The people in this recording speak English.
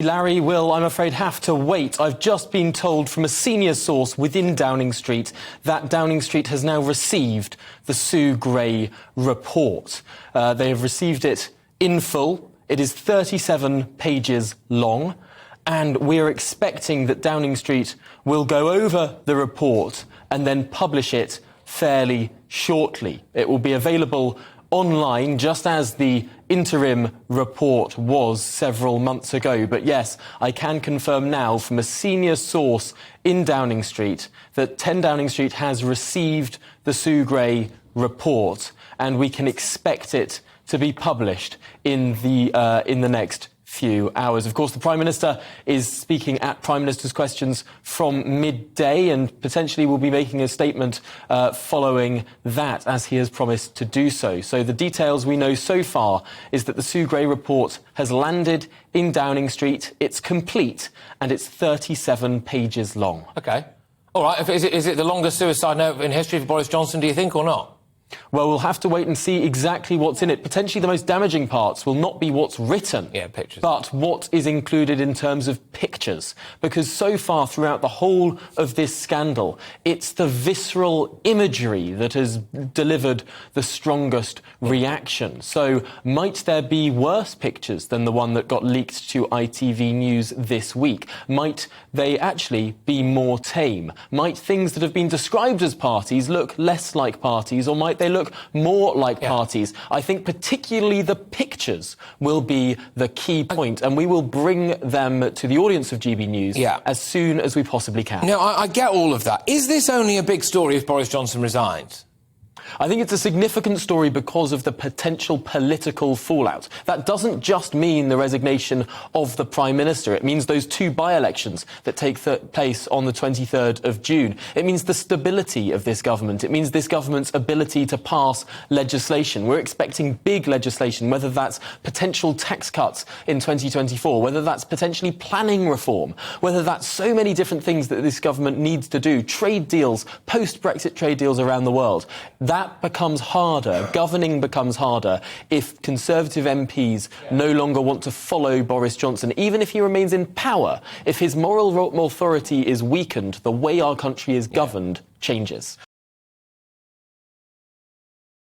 Larry will, I'm afraid, have to wait. I've just been told from a senior source within Downing Street that Downing Street has now received the Sue Gray report. They have received it in full. It is 37 pages long, and we're expecting that Downing Street will go over the report and then publish it fairly shortly. It will be available online, just as the interim report was several months ago. But yes, I can confirm now from a senior source in Downing Street that 10 Downing Street has received the Sue Gray report, and we can expect it to be published in the next few hours. Of course, the Prime Minister is speaking at Prime Minister's Questions from midday and potentially will be making a statement following that, as he has promised to do so. So the details we know so far is that the Sue Gray report has landed in Downing Street. It's complete and it's 37 pages long. OK. All right. Is it the longest suicide note in history for Boris Johnson, do you think, or not? Well, we'll have to wait and see exactly what's in it. Potentially the most damaging parts will not be what's written, pictures, but what is included in terms of pictures. Because so far throughout the whole of this scandal, it's the visceral imagery that has delivered the strongest reaction. So might there be worse pictures than the one that got leaked to ITV News this week? Might they actually be more tame? Might things that have been described as parties look less like parties, or might they look more like parties? I think particularly the pictures will be the key point, and we will bring them to the audience of GB News as soon as we possibly can. No, I get all of that. Is this only a big story if Boris Johnson resigns? I think it's a significant story because of the potential political fallout. That doesn't just mean the resignation of the Prime Minister. It means those two by-elections that take place on the 23rd of June. It means the stability of this government. It means this government's ability to pass legislation. We're expecting big legislation, whether that's potential tax cuts in 2024, whether that's potentially planning reform, whether that's so many different things that this government needs to do, trade deals, post-Brexit trade deals around the world. That becomes harder, governing becomes harder, if Conservative MPs no longer want to follow Boris Johnson, even if he remains in power. If his moral authority is weakened, the way our country is governed changes.